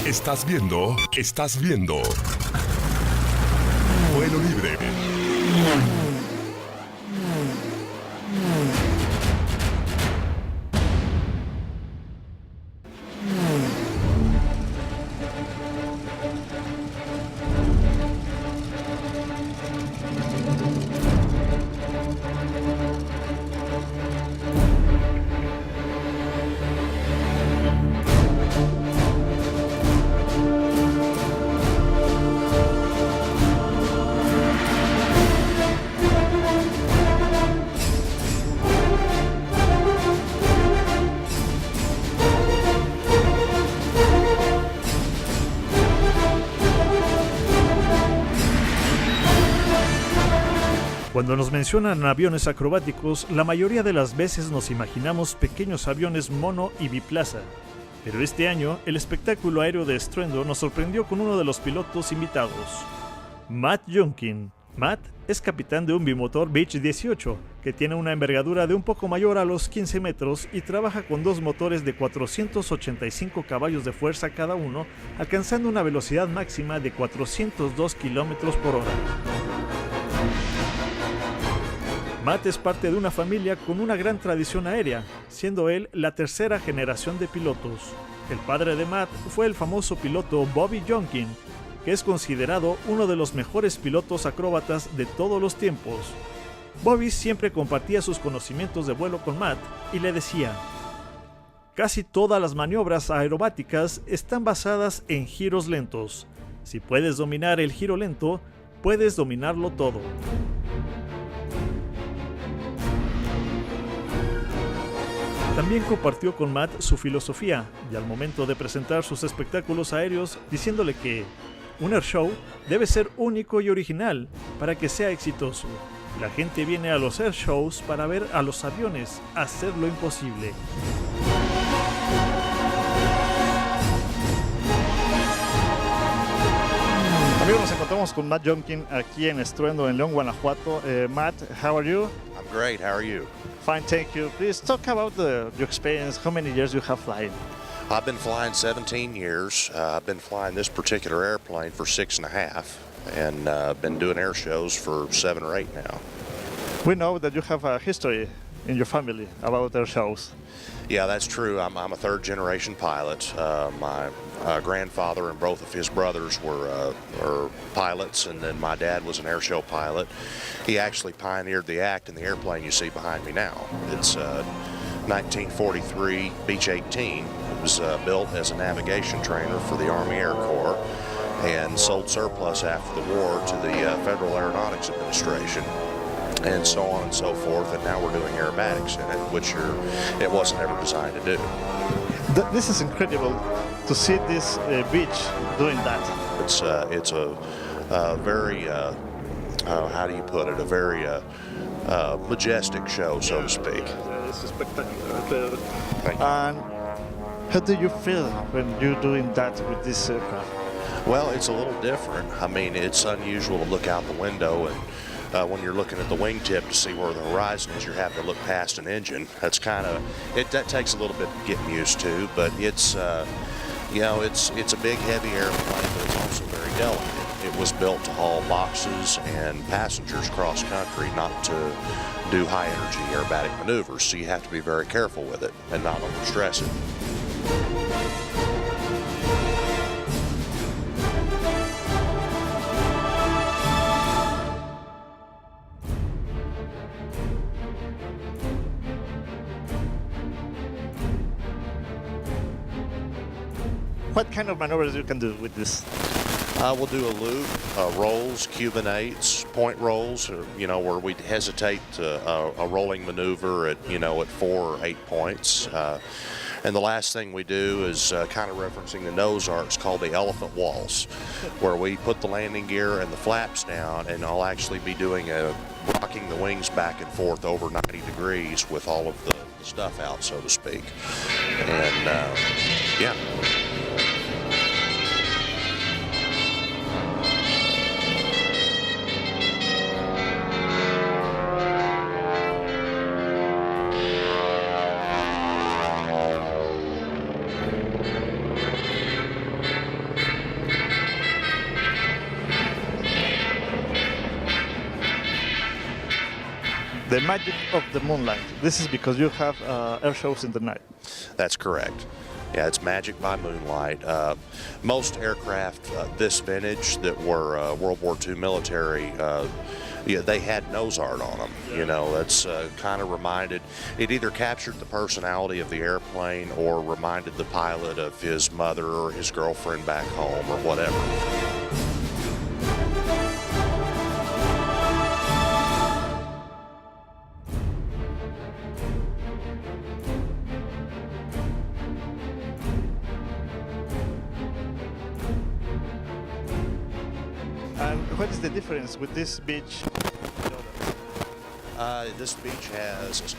Estás viendo Vuelo Libre. Cuando nos mencionan aviones acrobáticos, la mayoría de las veces nos imaginamos pequeños aviones mono y biplaza. Pero este año, el espectáculo aéreo de Estruendo nos sorprendió con uno de los pilotos invitados, Matt Younkin. Matt es capitán de un bimotor Beech 18, que tiene una envergadura de un poco mayor a los 15 metros y trabaja con dos motores de 485 caballos de fuerza cada uno, alcanzando una velocidad máxima de 402 km por hora. Matt es parte de una familia con una gran tradición aérea, siendo él la tercera generación de pilotos. El padre de Matt fue el famoso piloto Bobby Younkin, que es considerado uno de los mejores pilotos acróbatas de todos los tiempos. Bobby siempre compartía sus conocimientos de vuelo con Matt y le decía: casi todas las maniobras aerobáticas están basadas en giros lentos. Si puedes dominar el giro lento, puedes dominarlo todo. También compartió con Matt su filosofía y al momento de presentar sus espectáculos aéreos diciéndole que un airshow debe ser único y original para que sea exitoso. La gente viene a los airshows para ver a los aviones hacer lo imposible. Amigos, nos encontramos con Matt Younkin aquí en Estruendo, en León, Guanajuato. Matt, how are you? I'm great. How are you? Fine, thank you. Please talk about your experience. How many years you have flying? I've been flying 17 years. I've been flying this particular airplane for 6.5, and been doing air shows for 7 or 8 now. We know that you have a history in your family about air shows. Yeah, that's true. I'm a third-generation pilot. My grandfather and both of his brothers were pilots, and then my dad was an air show pilot. He actually pioneered the act in the airplane you see behind me now. It's 1943 Beech 18. It was built as a navigation trainer for the Army Air Corps and sold surplus after the war to the Federal Aeronautics Administration, and so on and so forth, and now we're doing aerobatics in it, which it wasn't ever designed to do. This is incredible to see this Beech doing that. It's a very, how do you put it, a very majestic show, so to speak. It's spectacular. And how do you feel when you're doing that with this aircraft? Well, it's a little different. I mean, it's unusual to look out the window and when you're looking at the wingtip to see where the horizon is, you're having to look past an engine. That's kind of that takes a little bit getting used to, but it's it's a big, heavy airplane, but it's also very delicate. It was built to haul boxes and passengers cross country, not to do high energy aerobatic maneuvers. So you have to be very careful with it and not overstress it. What kind of maneuvers you can do with this? We'll do a loop, rolls, Cuban eights, point rolls, where we hesitate a rolling maneuver at, at 4 or 8 points. And the last thing we do is kind of referencing the nose arcs called the elephant waltz, where we put the landing gear and the flaps down, and I'll actually be doing rocking the wings back and forth over 90 degrees with all of the stuff out, so to speak. And yeah. The magic of the moonlight. This is because you have air shows in the night. That's correct. Yeah, it's magic by moonlight. Most aircraft this vintage that were World War II military, yeah, they had nose art on them. You know, that's kind of reminded, it either captured the personality of the airplane or reminded the pilot of his mother or his girlfriend back home or whatever. And what is the difference with this Beech? This Beech has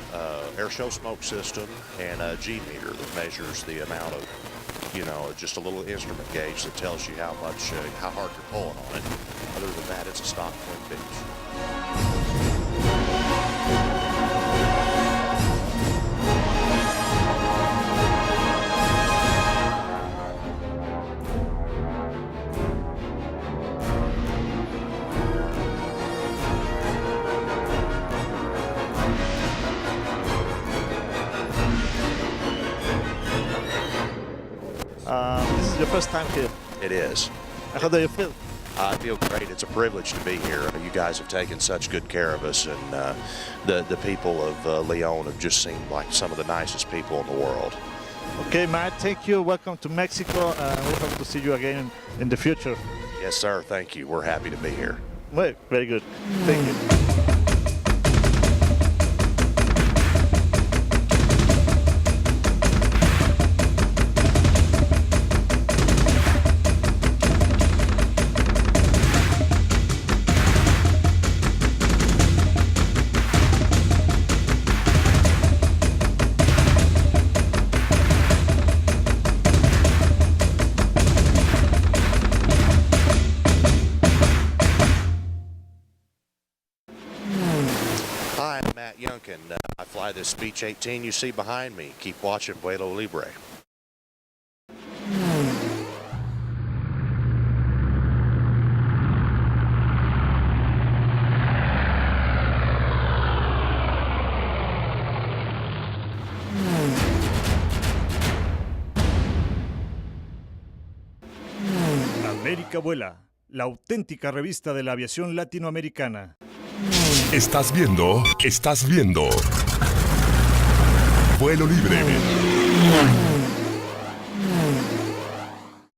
air show smoke system and a G meter that measures the amount of, you know, just a little instrument gauge that tells you how much, how hard you're pulling on it. Other than that, it's a stock twin Beech. This is your first time here. It is. How do you feel? I feel great. It's a privilege to be here. You guys have taken such good care of us, and the people of León have just seemed like some of the nicest people in the world. Okay, Matt, thank you. Welcome to Mexico. We hope to see you again in the future. Yes, sir. Thank you. We're happy to be here. Well, very good. Thank you. Hi, I'm Matt Younkin. I fly this Beech 18 you see behind me. Keep watching Vuelo Libre. América Vuela, la auténtica revista de la aviación latinoamericana. Estás viendo Vuelo Libre.